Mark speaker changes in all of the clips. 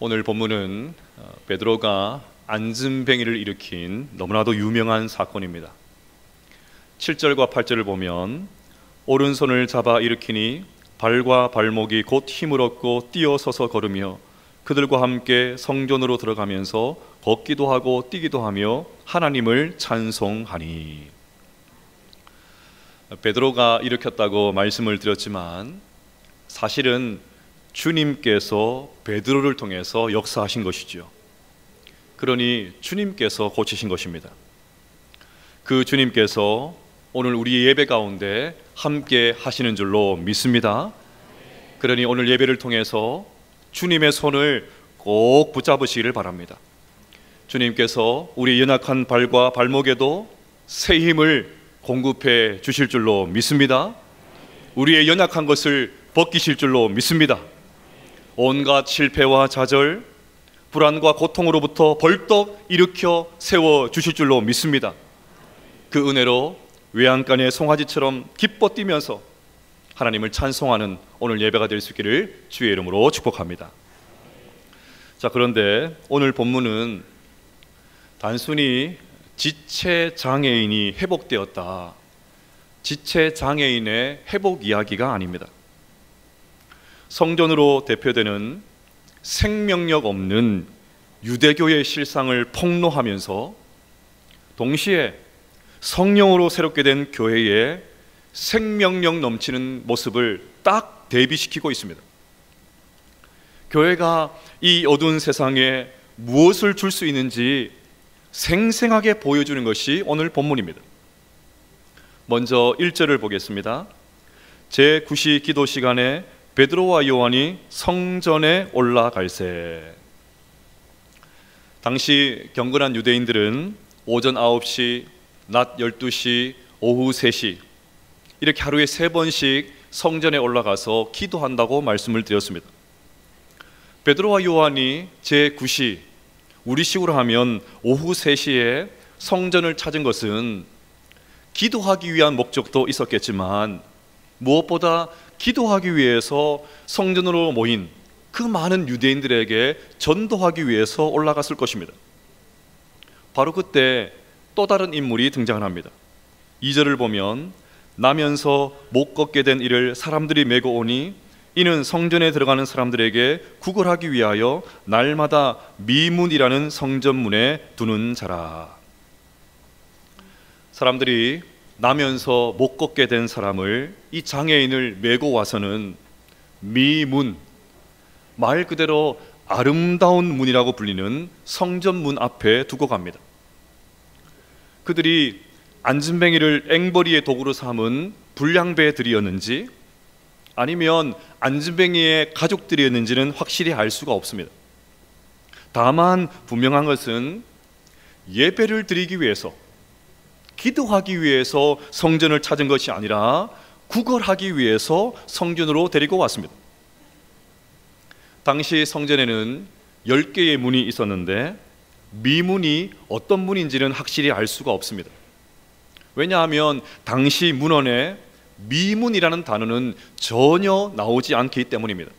Speaker 1: 오늘 본문은 베드로가 안진뱅이를 일으킨 너무나도 유명한 사건입니다. 7절과 8절을 보면 오른손을 잡아 일으키니 발과 발목이 곧 힘을 얻고 뛰어서서 걸으며 그들과 함께 성전으로 들어가면서 걷기도 하고 뛰기도 하며 하나님을 찬송하니. 베드로가 일으켰다고 말씀을 드렸지만 사실은 주님께서 베드로를 통해서 역사하신 것이죠. 그러니 주님께서 고치신 것입니다. 그 주님께서 오늘 우리 예배 가운데 함께 하시는 줄로 믿습니다. 그러니 오늘 예배를 통해서 주님의 손을 꼭 붙잡으시기를 바랍니다. 주님께서 우리 연약한 발과 발목에도 새 힘을 공급해 주실 줄로 믿습니다. 우리의 연약한 것을 벗기실 줄로 믿습니다. 온갖 실패와 좌절, 불안과 고통으로부터 벌떡 일으켜 세워 주실 줄로 믿습니다. 그 은혜로 외양간의 송아지처럼 기뻐 뛰면서 하나님을 찬송하는 오늘 예배가 될 수 있기를 주의 이름으로 축복합니다. 자, 그런데 오늘 본문은 단순히 지체장애인이 회복되었다, 지체장애인의 회복 이야기가 아닙니다. 성전으로 대표되는 생명력 없는 유대교의 실상을 폭로하면서 동시에 성령으로 새롭게 된 교회의 생명력 넘치는 모습을 딱 대비시키고 있습니다. 교회가 이 어두운 세상에 무엇을 줄 수 있는지 생생하게 보여주는 것이 오늘 본문입니다. 먼저 1절을 보겠습니다. 제9시 기도 시간에 베드로와 요한이 성전에 올라갈새. 당시 경건한 유대인들은 오전 9시, 낮 12시, 오후 3시 이렇게 하루에 3번씩 성전에 올라가서 기도한다고 말씀을 드렸습니다. 베드로와 요한이 제9시, 우리식으로 하면 오후 3시에 성전을 찾은 것은 기도하기 위한 목적도 있었겠지만 무엇보다 기도하기 위해서 성전으로 모인 그 많은 유대인들에게 전도하기 위해서 올라갔을 것입니다. 바로 그때 또 다른 인물이 등장을 합니다. 2절을 보면 나면서 못 걷게 된 이를 사람들이 메고 오니 이는 성전에 들어가는 사람들에게 구걸하기 위하여 날마다 미문이라는 성전문에 두는 자라. 사람들이 나면서 못 걷게 된 사람을, 이 장애인을 메고 와서는 미문, 말 그대로 아름다운 문이라고 불리는 성전문 앞에 두고 갑니다. 그들이 안진뱅이를 앵벌이의 도구로 삼은 불량배들이었는지 아니면 안진뱅이의 가족들이었는지는 확실히 알 수가 없습니다. 다만 분명한 것은 예배를 드리기 위해서, 기도하기 위해서 성전을 찾은 것이 아니라 구걸하기 위해서 성전으로 데리고 왔습니다. 당시 성전에는 10개의 문이 있었는데 미문이 어떤 문인지는 확실히 알 수가 없습니다. 왜냐하면 당시 문헌에 미문이라는 단어는 전혀 나오지 않기 때문입니다.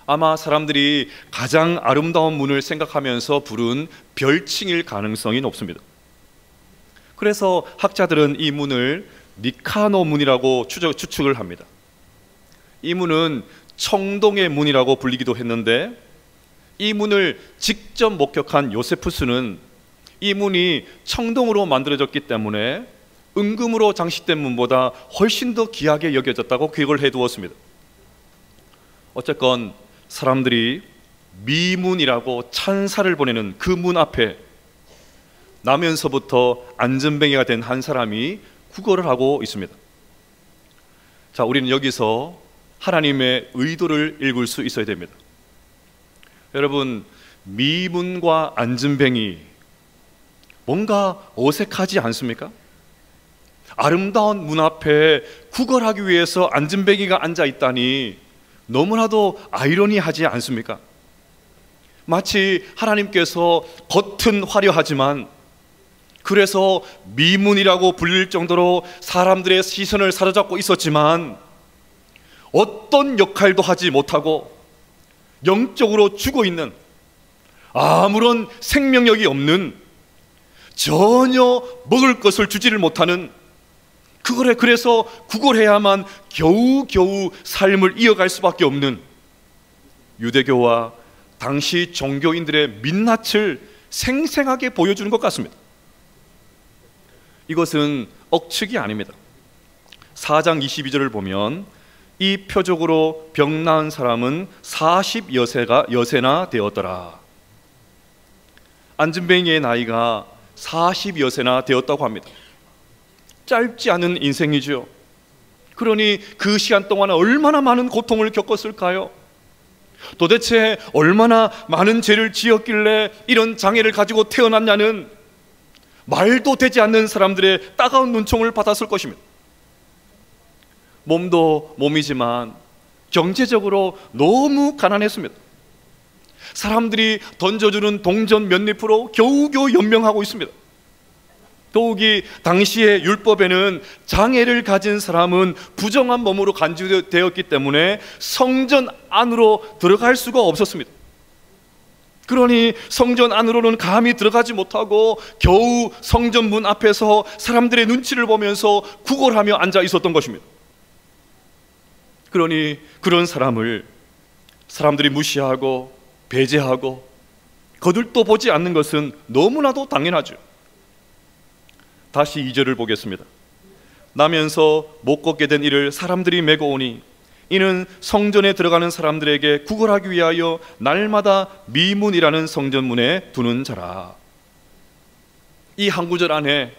Speaker 1: 아마 사람들이 가장 아름다운 문을 생각하면서 부른 별칭일 가능성이 높습니다. 그래서 학자들은 이 문을 니카노 문이라고 추측을 합니다. 이 문은 청동의 문이라고 불리기도 했는데 이 문을 직접 목격한 요세푸스는 이 문이 청동으로 만들어졌기 때문에 은금으로 장식된 문보다 훨씬 더 귀하게 여겨졌다고 기록을 해두었습니다. 어쨌건 사람들이 미문이라고 찬사를 보내는 그 문 앞에 나면서부터 안진뱅이가 된 한 사람이 구걸을 하고 있습니다. 자, 우리는 여기서 하나님의 의도를 읽을 수 있어야 됩니다. 여러분, 미문과 안진뱅이 뭔가 어색하지 않습니까? 아름다운 문 앞에 구걸하기 위해서 안진뱅이가 앉아 있다니 너무나도 아이러니하지 않습니까? 마치 하나님께서 겉은 화려하지만 그래서 미문이라고 불릴 정도로 사람들의 시선을 사로잡고 있었지만 어떤 역할도 하지 못하고 영적으로 죽어 있는, 아무런 생명력이 없는, 전혀 먹을 것을 주지를 못하는, 그래서 구걸해야만 겨우겨우 삶을 이어갈 수밖에 없는 유대교와 당시 종교인들의 민낯을 생생하게 보여주는 것 같습니다. 이것은 억측이 아닙니다. 4장 22절을 보면 이 표적으로 병 나은 사람은 40여세나 되었더라. 안진뱅이의 나이가 40여세나 되었다고 합니다. 짧지 않은 인생이죠. 그러니 그 시간 동안 얼마나 많은 고통을 겪었을까요? 도대체 얼마나 많은 죄를 지었길래 이런 장애를 가지고 태어났냐는 말도 되지 않는 사람들의 따가운 눈총을 받았을 것입니다. 몸도 몸이지만 경제적으로 너무 가난했습니다. 사람들이 던져주는 동전 몇 잎으로 겨우겨우 연명하고 있습니다. 더욱이 당시의 율법에는 장애를 가진 사람은 부정한 몸으로 간주되었기 때문에 성전 안으로 들어갈 수가 없었습니다. 그러니 성전 안으로는 감히 들어가지 못하고 겨우 성전 문 앞에서 사람들의 눈치를 보면서 구걸하며 앉아 있었던 것입니다. 그러니 그런 사람을 사람들이 무시하고 배제하고 거들떠 보지 않는 것은 너무나도 당연하죠. 다시 2절을 보겠습니다. 나면서 못 걷게 된 이를 사람들이 메고 오니 이는 성전에 들어가는 사람들에게 구걸하기 위하여 날마다 미문이라는 성전문에 두는 자라. 이 한 구절 안에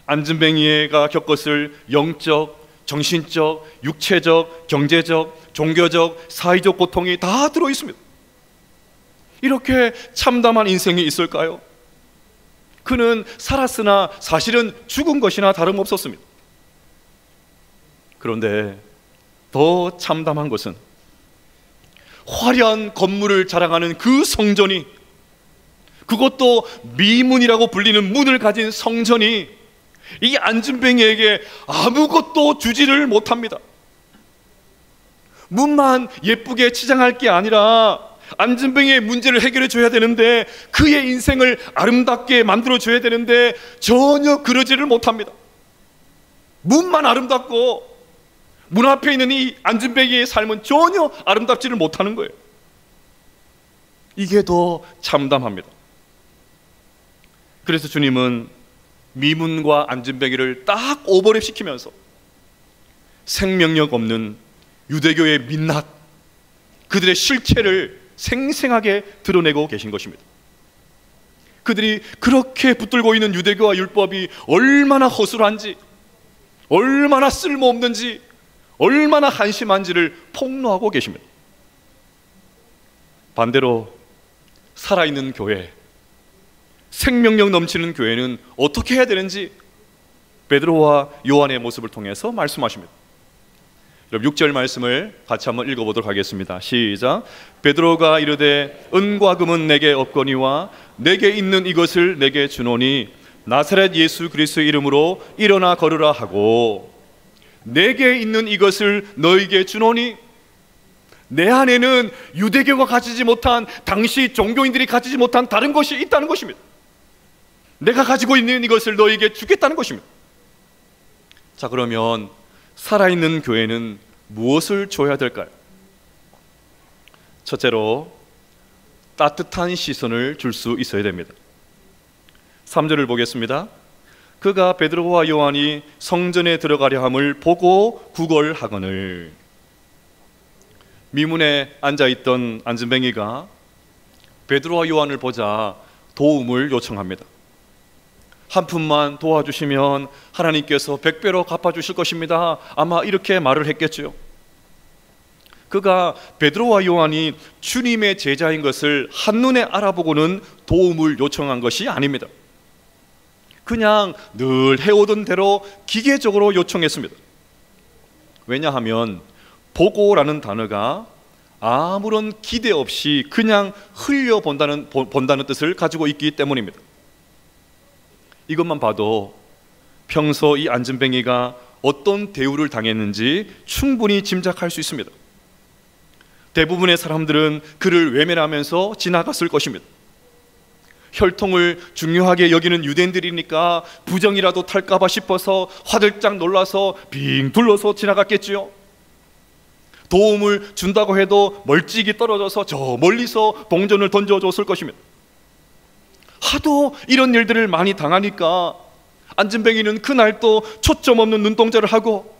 Speaker 1: 안진뱅이가 겪었을 영적, 정신적, 육체적, 경제적, 종교적, 사회적 고통이 다 들어있습니다. 이렇게 참담한 인생이 있을까요? 그는 살았으나 사실은 죽은 것이나 다름없었습니다. 그런데 더 참담한 것은 화려한 건물을 자랑하는 그 성전이, 그것도 미문이라고 불리는 문을 가진 성전이 이 안진뱅이에게 아무것도 주지를 못합니다. 문만 예쁘게 치장할 게 아니라 안진뱅이의 문제를 해결해 줘야 되는데, 그의 인생을 아름답게 만들어 줘야 되는데 전혀 그러지를 못합니다. 문만 아름답고 문 앞에 있는 이 안진뱅이의 삶은 전혀 아름답지를 못하는 거예요. 이게 더 참담합니다. 그래서 주님은 미문과 안진뱅이를 딱 오버랩 시키면서 생명력 없는 유대교의 민낯, 그들의 실체를 생생하게 드러내고 계신 것입니다. 그들이 그렇게 붙들고 있는 유대교와 율법이 얼마나 허술한지, 얼마나 쓸모없는지, 얼마나 한심한지를 폭로하고 계십니다. 반대로 살아있는 교회, 생명력 넘치는 교회는 어떻게 해야 되는지 베드로와 요한의 모습을 통해서 말씀하십니다. 여러분 6절 말씀을 같이 한번 읽어보도록 하겠습니다. 시작. 베드로가 이르되 은과 금은 내게 없거니와 내게 있는 이것을 내게 주노니 나사렛 예수 그리스도의 이름으로 일어나 걸으라 하고, 내게 있는 이것을 너에게 주노니, 내 안에는 유대교가 가지지 못한, 당시 종교인들이 가지지 못한 다른 것이 있다는 것입니다. 내가 가지고 있는 이것을 너에게 주겠다는 것입니다. 자, 그러면 살아있는 교회는 무엇을 줘야 될까요? 첫째로 따뜻한 시선을 줄 수 있어야 됩니다. 3절을 보겠습니다. 그가 베드로와 요한이 성전에 들어가려 함을 보고 구걸하거늘. 미문에 앉아있던 안진뱅이가 베드로와 요한을 보자 도움을 요청합니다. 한 푼만 도와주시면 하나님께서 100배로 갚아주실 것입니다. 아마 이렇게 말을 했겠죠. 그가 베드로와 요한이 주님의 제자인 것을 한눈에 알아보고는 도움을 요청한 것이 아닙니다. 그냥 늘 해오던 대로 기계적으로 요청했습니다. 왜냐하면 보고라는 단어가 아무런 기대 없이 그냥 흘려본다는 뜻을 가지고 있기 때문입니다. 이것만 봐도 평소 이 안진뱅이가 어떤 대우를 당했는지 충분히 짐작할 수 있습니다. 대부분의 사람들은 그를 외면하면서 지나갔을 것입니다. 혈통을 중요하게 여기는 유대인들이니까 부정이라도 탈까봐 싶어서 화들짝 놀라서 빙 둘러서 지나갔겠지요. 도움을 준다고 해도 멀찍이 떨어져서 저 멀리서 동전을 던져줬을 것입니다. 하도 이런 일들을 많이 당하니까 안진뱅이는 그날도 초점 없는 눈동자를 하고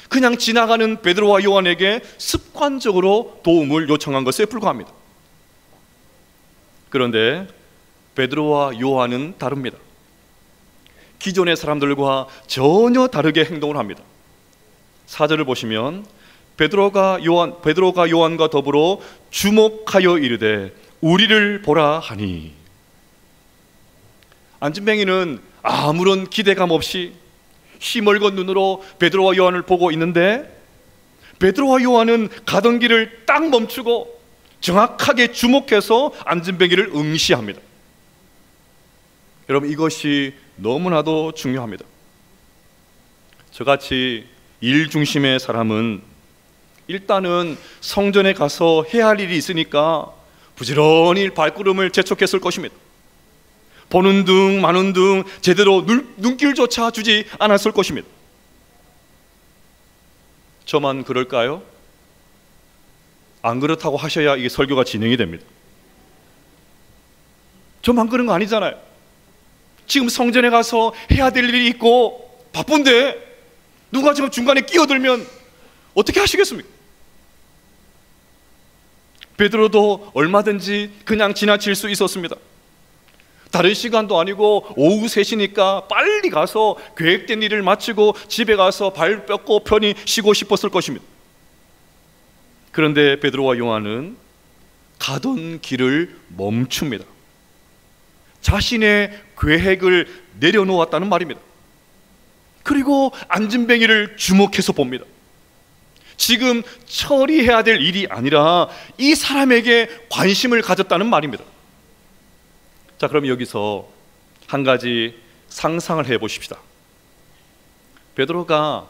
Speaker 1: 그냥 지나가는 베드로와 요한에게 습관적으로 도움을 요청한 것에 불과합니다. 그런데 베드로와 요한은 다릅니다. 기존의 사람들과 전혀 다르게 행동을 합니다. 4절을 보시면 베드로가 요한과 더불어 주목하여 이르되 우리를 보라 하니, 안진뱅이는 아무런 기대감 없이 희멀건 눈으로 베드로와 요한을 보고 있는데, 베드로와 요한은 가던 길을 딱 멈추고 정확하게 주목해서 안진뱅이를 응시합니다. 여러분, 이것이 너무나도 중요합니다. 저같이 일 중심의 사람은 일단은 성전에 가서 해야 할 일이 있으니까 부지런히 발걸음을 재촉했을 것입니다. 보는 둥 마는 둥 제대로 눈길조차 주지 않았을 것입니다. 저만 그럴까요? 안 그렇다고 하셔야 이게 설교가 진행이 됩니다. 저만 그런 거 아니잖아요. 지금 성전에 가서 해야 될 일이 있고 바쁜데 누가 지금 중간에 끼어들면 어떻게 하시겠습니까? 베드로도 얼마든지 그냥 지나칠 수 있었습니다. 다른 시간도 아니고 오후 3시니까 빨리 가서 계획된 일을 마치고 집에 가서 발 뻗고 편히 쉬고 싶었을 것입니다. 그런데 베드로와 요한은 가던 길을 멈춥니다. 자신의 계획을 내려놓았다는 말입니다. 그리고 안진뱅이를 주목해서 봅니다. 지금 처리해야 될 일이 아니라 이 사람에게 관심을 가졌다는 말입니다. 자, 그럼 여기서 한 가지 상상을 해보십시다. 베드로가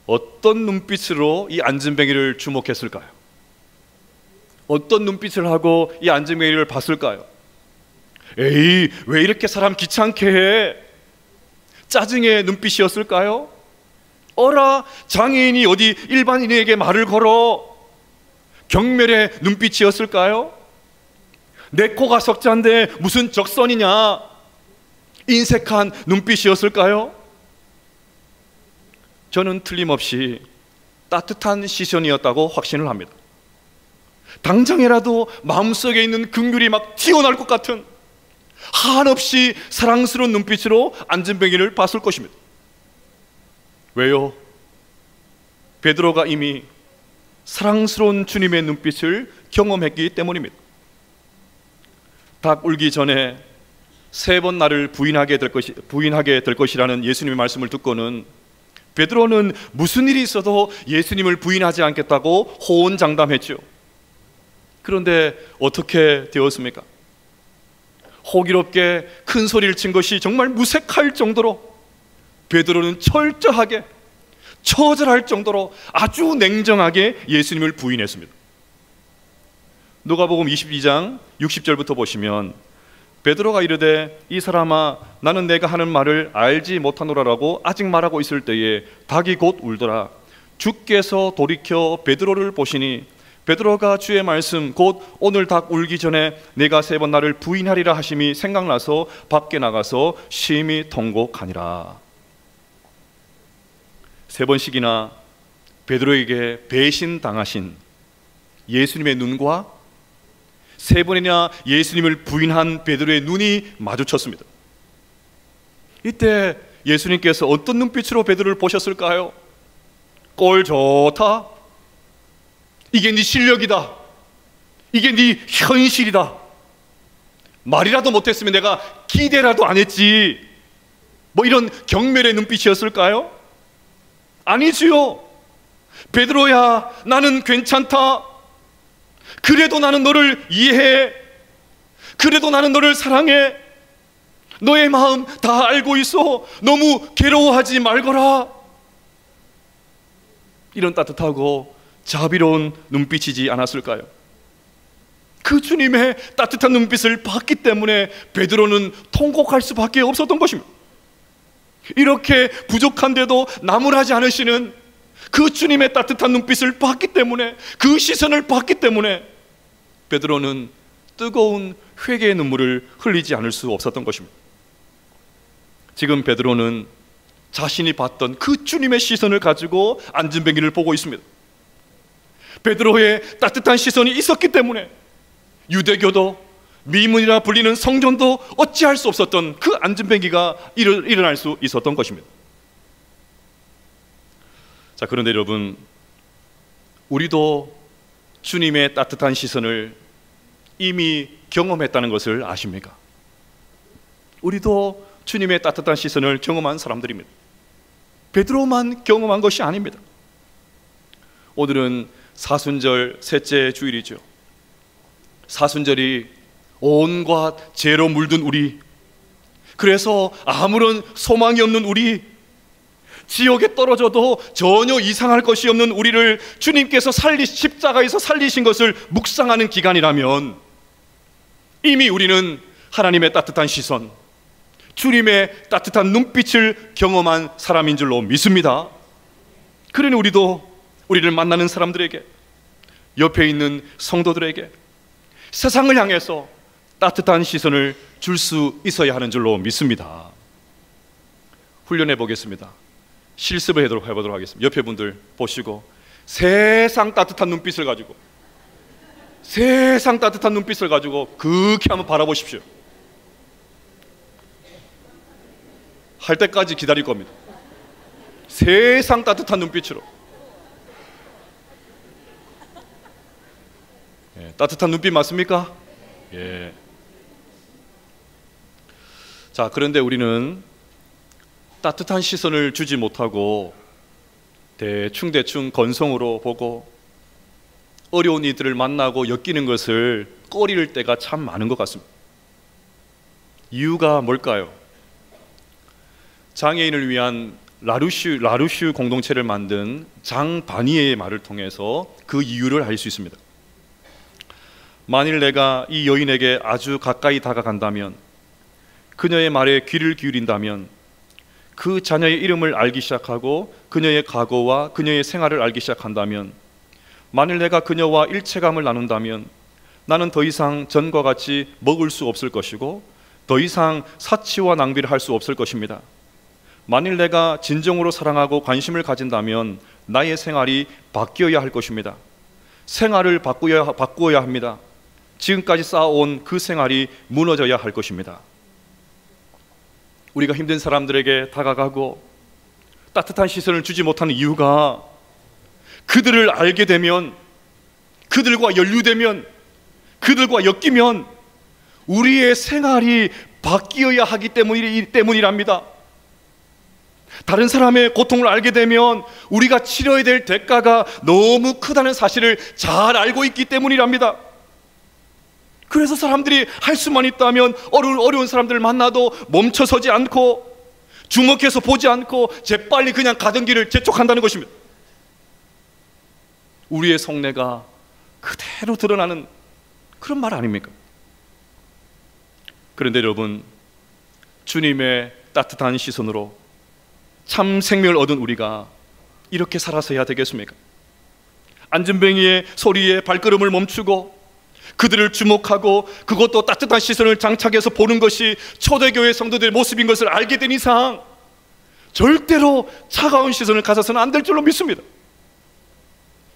Speaker 1: 어떤 눈빛으로 이 안진뱅이를 주목했을까요? 어떤 눈빛을 하고 이 안진뱅이를 봤을까요? 에이, 왜 이렇게 사람 귀찮게 해? 짜증의 눈빛이었을까요? 어라, 장애인이 어디 일반인에게 말을 걸어? 경멸의 눈빛이었을까요? 내 코가 석자인데 무슨 적선이냐? 인색한 눈빛이었을까요? 저는 틀림없이 따뜻한 시선이었다고 확신을 합니다. 당장이라도 마음속에 있는 긍휼이 막 튀어나올 것 같은 한없이 사랑스러운 눈빛으로 안진뱅이를 봤을 것입니다. 왜요? 베드로가 이미 사랑스러운 주님의 눈빛을 경험했기 때문입니다. 닭 울기 전에 3번 나를 부인하게 될 것이라는 예수님의 말씀을 듣고는 베드로는 무슨 일이 있어도 예수님을 부인하지 않겠다고 호언장담했죠. 그런데 어떻게 되었습니까? 호기롭게 큰 소리를 친 것이 정말 무색할 정도로 베드로는 철저하게 처절할 정도로 아주 냉정하게 예수님을 부인했습니다. 누가복음 22장 60절부터 보시면 베드로가 이르되 이 사람아 나는 내가 하는 말을 알지 못하노라라고 아직 말하고 있을 때에 닭이 곧 울더라. 주께서 돌이켜 베드로를 보시니 베드로가 주의 말씀 곧 오늘 닭 울기 전에 내가 3번 나를 부인하리라 하심이 생각나서 밖에 나가서 심히 통곡하니라. 3번씩이나 베드로에게 배신당하신 예수님의 눈과 3번이나 예수님을 부인한 베드로의 눈이 마주쳤습니다. 이때 예수님께서 어떤 눈빛으로 베드로를 보셨을까요? 꼴 좋다. 이게 네 실력이다. 이게 네 현실이다. 말이라도 못했으면 내가 기대라도 안 했지. 뭐 이런 경멸의 눈빛이었을까요? 아니지요. 베드로야, 나는 괜찮다. 그래도 나는 너를 이해해. 그래도 나는 너를 사랑해. 너의 마음 다 알고 있어. 너무 괴로워하지 말거라. 이런 따뜻하고 자비로운 눈빛이지 않았을까요? 그 주님의 따뜻한 눈빛을 봤기 때문에 베드로는 통곡할 수밖에 없었던 것입니다. 이렇게 부족한데도 나무라지 않으시는 그 주님의 따뜻한 눈빛을 봤기 때문에, 그 시선을 봤기 때문에 베드로는 뜨거운 회개의 눈물을 흘리지 않을 수 없었던 것입니다. 지금 베드로는 자신이 봤던 그 주님의 시선을 가지고 안진뱅이를 보고 있습니다. 베드로의 따뜻한 시선이 있었기 때문에 유대교도 미문이라 불리는 성전도 어찌할 수 없었던 그 안진뱅이가 일어날 수 있었던 것입니다. 자, 그런데 여러분, 우리도 주님의 따뜻한 시선을 이미 경험했다는 것을 아십니까? 우리도 주님의 따뜻한 시선을 경험한 사람들입니다. 베드로만 경험한 것이 아닙니다. 오늘은 사순절 셋째 주일이죠. 사순절이 온갖 죄로 물든 우리, 그래서 아무런 소망이 없는 우리, 지옥에 떨어져도 전혀 이상할 것이 없는 우리를 주님께서 십자가에서 살리신 것을 묵상하는 기간이라면 이미 우리는 하나님의 따뜻한 시선, 주님의 따뜻한 눈빛을 경험한 사람인 줄로 믿습니다. 그러니 우리도 우리를 만나는 사람들에게, 옆에 있는 성도들에게 세상을 향해서 따뜻한 시선을 줄 수 있어야 하는 줄로 믿습니다. 훈련해 보겠습니다. 실습을 해보도록 하겠습니다. 옆에 분들 보시고 세상 따뜻한 눈빛을 가지고, 세상 따뜻한 눈빛을 가지고 그렇게 한번 바라보십시오. 할 때까지 기다릴 겁니다. 세상 따뜻한 눈빛으로. 예, 따뜻한 눈빛 맞습니까? 예. 자, 그런데 우리는 따뜻한 시선을 주지 못하고 대충 건성으로 보고 어려운 이들을 만나고 엮이는 것을 꺼릴 때가 참 많은 것 같습니다. 이유가 뭘까요? 장애인을 위한 라루슈 공동체를 만든 장바니에의 말을 통해서 그 이유를 알 수 있습니다. 만일 내가 이 여인에게 아주 가까이 다가간다면, 그녀의 말에 귀를 기울인다면, 그 자녀의 이름을 알기 시작하고 그녀의 과거와 그녀의 생활을 알기 시작한다면, 만일 내가 그녀와 일체감을 나눈다면 나는 더 이상 전과 같이 먹을 수 없을 것이고 더 이상 사치와 낭비를 할 수 없을 것입니다. 만일 내가 진정으로 사랑하고 관심을 가진다면 나의 생활이 바뀌어야 할 것입니다. 생활을 바꾸어야 합니다. 지금까지 쌓아온 그 생활이 무너져야 할 것입니다. 우리가 힘든 사람들에게 다가가고 따뜻한 시선을 주지 못하는 이유가, 그들을 알게 되면, 그들과 연루되면, 그들과 엮이면 우리의 생활이 바뀌어야 하기 때문이랍니다. 다른 사람의 고통을 알게 되면 우리가 치러야 될 대가가 너무 크다는 사실을 잘 알고 있기 때문이랍니다. 그래서 사람들이 할 수만 있다면 어려운 사람들을 만나도 멈춰서지 않고 주목해서 보지 않고 재빨리 그냥 가던 길을 재촉한다는 것입니다. 우리의 속내가 그대로 드러나는 그런 말 아닙니까? 그런데 여러분, 주님의 따뜻한 시선으로 참 생명을 얻은 우리가 이렇게 살아서야 되겠습니까? 안진뱅이의 소리에 발걸음을 멈추고 그들을 주목하고 그것도 따뜻한 시선을 장착해서 보는 것이 초대교회 성도들의 모습인 것을 알게 된 이상 절대로 차가운 시선을 가져서는 안 될 줄로 믿습니다.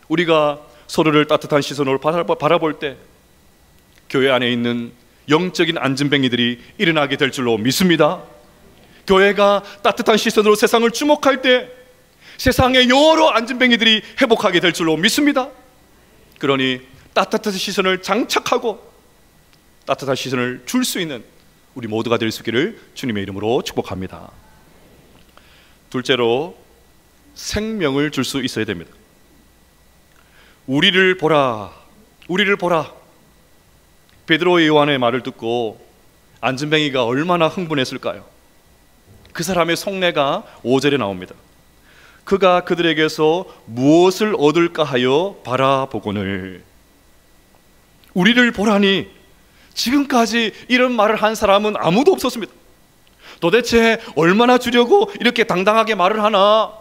Speaker 1: 우리가 서로를 따뜻한 시선으로 바라볼 때 교회 안에 있는 영적인 안진뱅이들이 일어나게 될 줄로 믿습니다. 교회가 따뜻한 시선으로 세상을 주목할 때 세상의 여러 안진뱅이들이 회복하게 될 줄로 믿습니다. 그러니 따뜻한 시선을 장착하고 따뜻한 시선을 줄 수 있는 우리 모두가 될 수 있기를 주님의 이름으로 축복합니다. 둘째로, 생명을 줄 수 있어야 됩니다. 우리를 보라, 우리를 보라. 베드로의 요한의 말을 듣고 안진뱅이가 얼마나 흥분했을까요? 그 사람의 속내가 5절에 나옵니다. 그가 그들에게서 무엇을 얻을까 하여 바라보거늘. 우리를 보라니. 지금까지 이런 말을 한 사람은 아무도 없었습니다. 도대체 얼마나 주려고 이렇게 당당하게 말을 하나?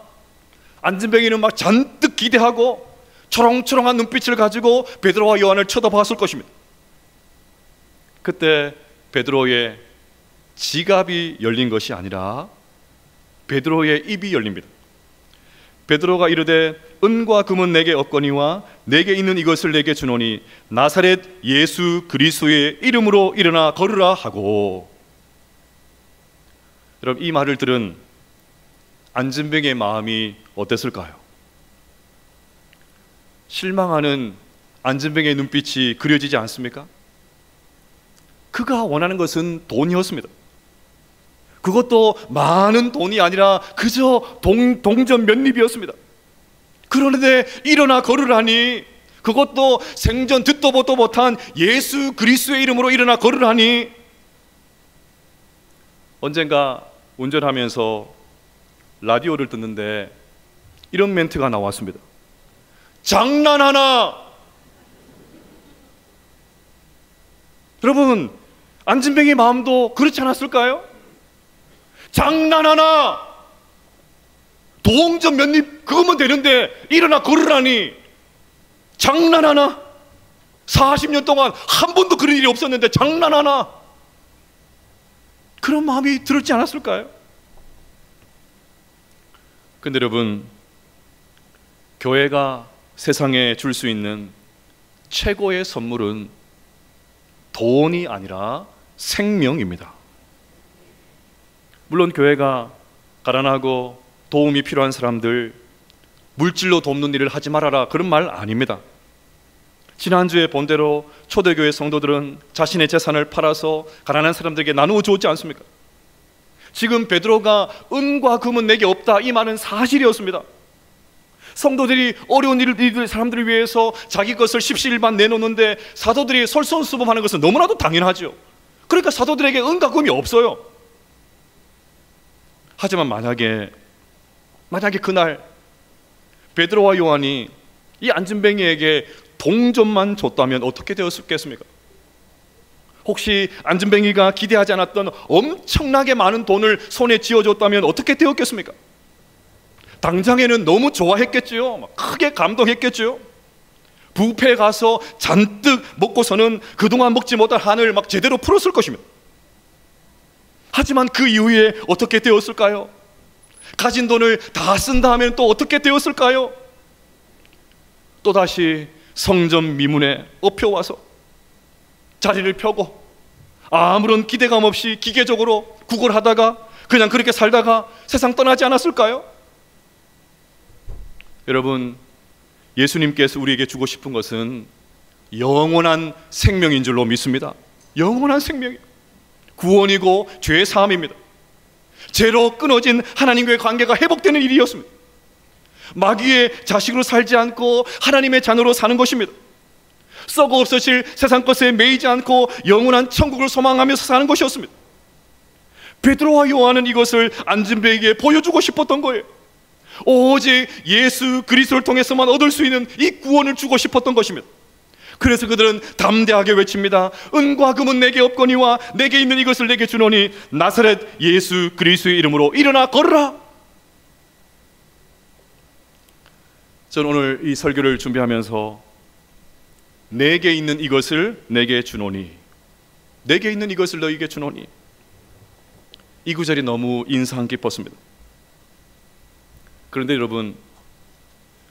Speaker 1: 안진뱅이는 막 잔뜩 기대하고 초롱초롱한 눈빛을 가지고 베드로와 요한을 쳐다봤을 것입니다. 그때 베드로의 지갑이 열린 것이 아니라 베드로의 입이 열립니다. 베드로가 이르되 은과 금은 내게 없거니와 내게 있는 이것을 내게 주노니 나사렛 예수 그리스도의 이름으로 일어나 걸으라 하고. 여러분, 이 말을 들은 안진뱅이의 마음이 어땠을까요? 실망하는 안진뱅이의 눈빛이 그려지지 않습니까? 그가 원하는 것은 돈이었습니다. 그것도 많은 돈이 아니라 그저 동전 몇 립이었습니다. 그런데 일어나 걸으라니, 그것도 생전 듣도 보도 못한 예수 그리스도의 이름으로 일어나 걸으라니. 언젠가 운전하면서 라디오를 듣는데 이런 멘트가 나왔습니다. 장난하나? 여러분, 안진뱅이 마음도 그렇지 않았을까요? 장난하나? 동전 몇 입 그거면 되는데 일어나 걸으라니. 장난하나? 40년 동안 한 번도 그런 일이 없었는데 장난하나? 그런 마음이 들었지 않았을까요? 근데 여러분, 교회가 세상에 줄 수 있는 최고의 선물은 돈이 아니라 생명입니다. 물론 교회가 가난하고 도움이 필요한 사람들 물질로 돕는 일을 하지 말아라, 그런 말 아닙니다. 지난주에 본대로 초대교회 성도들은 자신의 재산을 팔아서 가난한 사람들에게 나누어 주었지 않습니까? 지금 베드로가 은과 금은 내게 없다, 이 말은 사실이었습니다. 성도들이 어려운 일들, 사람들을 위해서 자기 것을 십시일반 내놓는데 사도들이 솔선수범하는 것은 너무나도 당연하죠. 그러니까 사도들에게 은과 금이 없어요. 하지만 만약에 그날 베드로와 요한이 이 안진뱅이에게 동전만 줬다면 어떻게 되었겠습니까? 혹시 안진뱅이가 기대하지 않았던 엄청나게 많은 돈을 손에 쥐어줬다면 어떻게 되었겠습니까? 당장에는 너무 좋아했겠지요. 막 크게 감동했겠지요. 뷔페에 가서 잔뜩 먹고서는 그동안 먹지 못한 한을 막 제대로 풀었을 것입니다. 하지만 그 이후에 어떻게 되었을까요? 가진 돈을 다 쓴다 하면 또 어떻게 되었을까요? 또다시 성전 미문에 엎혀와서 자리를 펴고 아무런 기대감 없이 기계적으로 구걸하다가 그냥 그렇게 살다가 세상 떠나지 않았을까요? 여러분, 예수님께서 우리에게 주고 싶은 것은 영원한 생명인 줄로 믿습니다. 영원한 생명이 구원이고 죄 사함입니다. 죄로 끊어진 하나님과의 관계가 회복되는 일이었습니다. 마귀의 자식으로 살지 않고 하나님의 자녀로 사는 것입니다. 썩어 없어질 세상 것에 매이지 않고 영원한 천국을 소망하면서 사는 것이었습니다. 베드로와 요한은 이것을 안진뱅이에게 보여주고 싶었던 거예요. 오직 예수 그리스도를 통해서만 얻을 수 있는 이 구원을 주고 싶었던 것입니다. 그래서 그들은 담대하게 외칩니다. 은과 금은 내게 없거니와 내게 있는 이것을 내게 주노니 나사렛 예수 그리스도의 이름으로 일어나 걸으라. 저는 오늘 이 설교를 준비하면서 내게 있는 이것을 내게 주노니, 내게 있는 이것을 너에게 주노니, 이 구절이 너무 인상 깊었습니다. 그런데 여러분,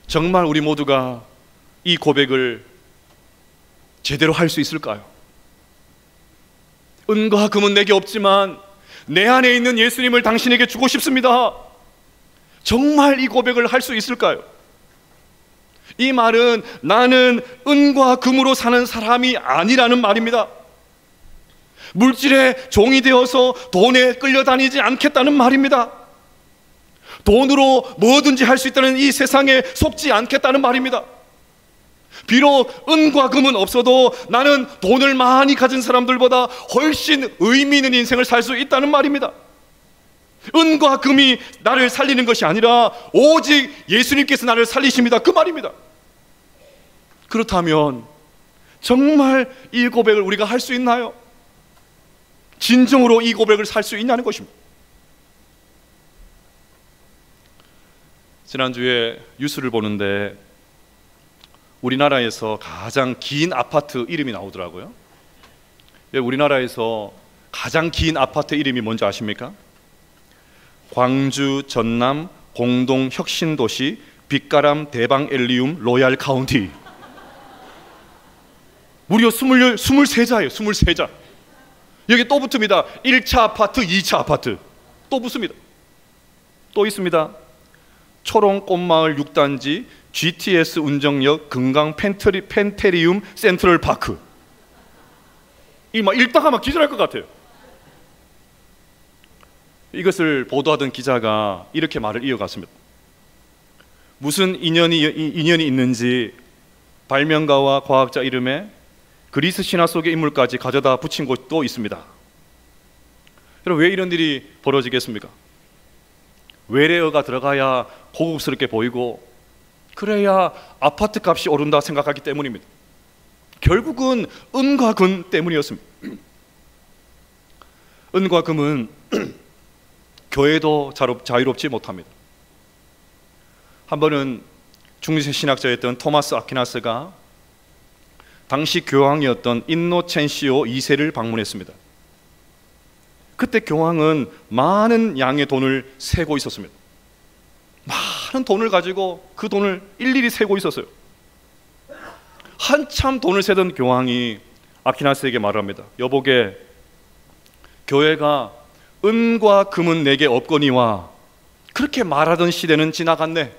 Speaker 1: 정말 우리 모두가 이 고백을 제대로 할 수 있을까요? 은과 금은 내게 없지만 내 안에 있는 예수님을 당신에게 주고 싶습니다. 정말 이 고백을 할 수 있을까요? 이 말은 나는 은과 금으로 사는 사람이 아니라는 말입니다. 물질의 종이 되어서 돈에 끌려다니지 않겠다는 말입니다. 돈으로 뭐든지 할 수 있다는 이 세상에 속지 않겠다는 말입니다. 비록 은과 금은 없어도 나는 돈을 많이 가진 사람들보다 훨씬 의미 있는 인생을 살 수 있다는 말입니다. 은과 금이 나를 살리는 것이 아니라 오직 예수님께서 나를 살리십니다, 그 말입니다. 그렇다면 정말 이 고백을 우리가 할 수 있나요? 진정으로 이 고백을 살 수 있냐는 것입니다. 지난주에 뉴스를 보는데 우리나라에서 가장 긴 아파트 이름이 나오더라고요. 우리나라에서 가장 긴 아파트 이름이 뭔지 아십니까? 광주 전남 공동 혁신도시 빛가람 대방 엘리움 로얄 카운티. 무려 23자예요. 23자. 여기 또 붙습니다. 1차 아파트, 2차 아파트 또 붙습니다. 또 있습니다. 초롱 꽃마을 6단지 GTS 운정역 금강 펜테리움 센트럴 파크. 읽다가 막 기절할 것 같아요. 이것을 보도하던 기자가 이렇게 말을 이어갔습니다. 무슨 인연이 있는지 발명가와 과학자 이름에 그리스 신화 속의 인물까지 가져다 붙인 곳도 있습니다. 여러분, 왜 이런 일이 벌어지겠습니까? 외래어가 들어가야 고급스럽게 보이고 그래야 아파트 값이 오른다 생각하기 때문입니다. 결국은 은과 금 때문이었습니다. 은과 금은 교회도 자유롭지 못합니다. 한 번은 중세 신학자였던 토마스 아퀴나스가 당시 교황이었던 인노첸시오 2세를 방문했습니다. 그때 교황은 많은 양의 돈을 세고 있었습니다. 많은 돈을 가지고 그 돈을 일일이 세고 있었어요. 한참 돈을 세던 교황이 아퀴나스에게 말을 합니다. 여보게, 교회가 은과 금은 내게 없거니와 그렇게 말하던 시대는 지나갔네.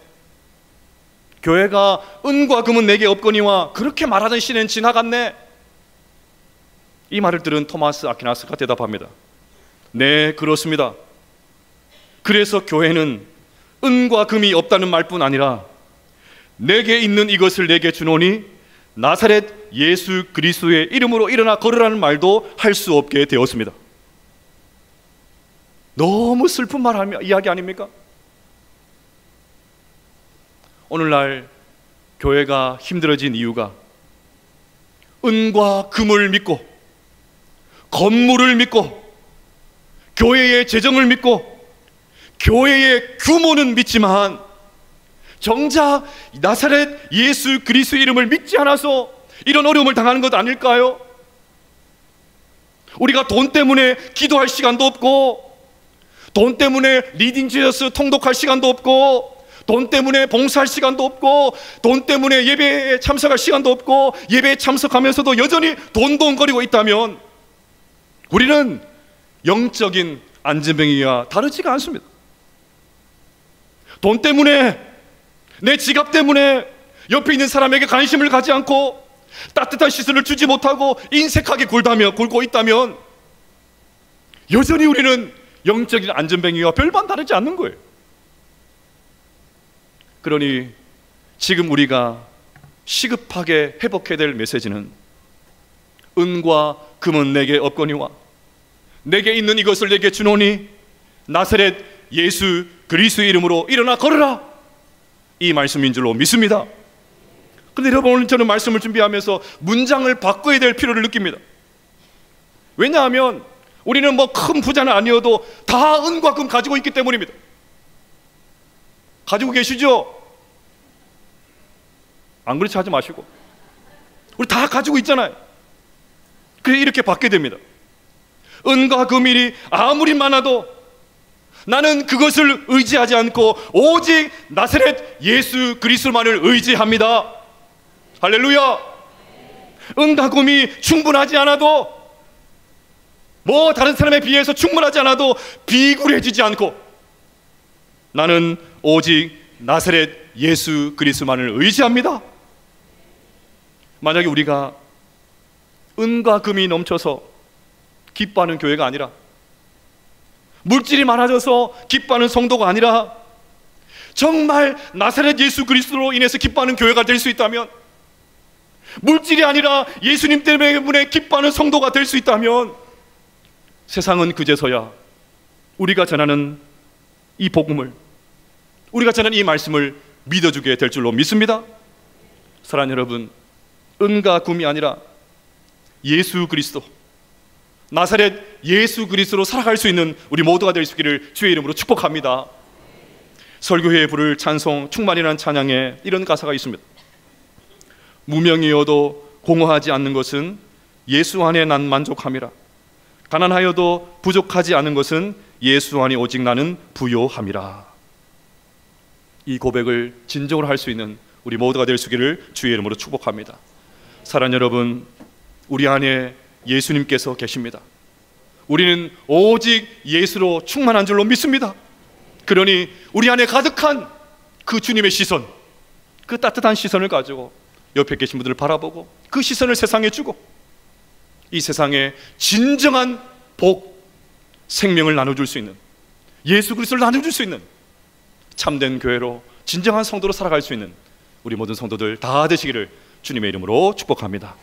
Speaker 1: 교회가 은과 금은 내게 없거니와 그렇게 말하던 시대는 지나갔네. 이 말을 들은 토마스 아퀴나스가 대답합니다. 네, 그렇습니다. 그래서 교회는 은과 금이 없다는 말뿐 아니라 내게 있는 이것을 내게 주노니 나사렛 예수 그리스도의 이름으로 일어나 걸으라는 말도 할 수 없게 되었습니다. 너무 슬픈 이야기 아닙니까? 오늘날 교회가 힘들어진 이유가 은과 금을 믿고 건물을 믿고 교회의 재정을 믿고 교회의 규모는 믿지만 정작 나사렛 예수 그리스도 이름을 믿지 않아서 이런 어려움을 당하는 것 아닐까요? 우리가 돈 때문에 기도할 시간도 없고 돈 때문에 리딩 지저스 통독할 시간도 없고 돈 때문에 봉사할 시간도 없고 돈 때문에 예배에 참석할 시간도 없고 예배에 참석하면서도 여전히 돈돈거리고 있다면 우리는 영적인 안전병이와 다르지가 않습니다. 돈 때문에, 내 지갑 때문에 옆에 있는 사람에게 관심을 가지 않고 따뜻한 시선을 주지 못하고 인색하게 굴고 있다면 여전히 우리는 영적인 안전병이와 별반 다르지 않는 거예요. 그러니 지금 우리가 시급하게 회복해야 될 메시지는 은과 금은 내게 없거니와 내게 있는 이것을 내게 주노니 나사렛 예수 그리스도의 이름으로 일어나 걸으라, 이 말씀인 줄로 믿습니다. 그런데 여러분, 오늘 저는 말씀을 준비하면서 문장을 바꿔야 될 필요를 느낍니다. 왜냐하면 우리는 뭐 큰 부자는 아니어도 다 은과 금 가지고 있기 때문입니다. 가지고 계시죠? 안 그렇지 하지 마시고 우리 다 가지고 있잖아요. 그래서 이렇게 받게 됩니다. 은과 금이 아무리 많아도 나는 그것을 의지하지 않고 오직 나사렛 예수 그리스도만을 의지합니다. 할렐루야. 은과 금이 충분하지 않아도, 뭐 다른 사람에 비해서 충분하지 않아도 비굴해지지 않고 나는 오직 나사렛 예수 그리스도만을 의지합니다. 만약에 우리가 은과 금이 넘쳐서 기뻐하는 교회가 아니라, 물질이 많아져서 기뻐하는 성도가 아니라 정말 나사렛 예수 그리스도로 인해서 기뻐하는 교회가 될 수 있다면, 물질이 아니라 예수님 때문에 기뻐하는 성도가 될 수 있다면 세상은 그제서야 우리가 전하는 이 복음을, 우리가 전하는 이 말씀을 믿어주게 될 줄로 믿습니다. 사랑하는 여러분, 은과 금이 아니라 예수 그리스도, 나사렛 예수 그리스도로 살아갈 수 있는 우리 모두가 될 수 있기를 주의 이름으로 축복합니다. 설교회에 부를 찬송 충만이라는 찬양에 이런 가사가 있습니다. 무명이어도 공허하지 않는 것은 예수 안에 난 만족함이라. 가난하여도 부족하지 않은 것은 예수 안에 오직 나는 부요함이라. 이 고백을 진정으로 할 수 있는 우리 모두가 될 수 있기를 주의 이름으로 축복합니다. 사랑하는 여러분, 우리 안에 예수님께서 계십니다. 우리는 오직 예수로 충만한 줄로 믿습니다. 그러니 우리 안에 가득한 그 주님의 시선, 그 따뜻한 시선을 가지고 옆에 계신 분들을 바라보고 그 시선을 세상에 주고 이 세상에 진정한 복, 생명을 나눠줄 수 있는, 예수 그리스도를 나눠줄 수 있는 참된 교회로, 진정한 성도로 살아갈 수 있는 우리 모든 성도들 다 되시기를 주님의 이름으로 축복합니다.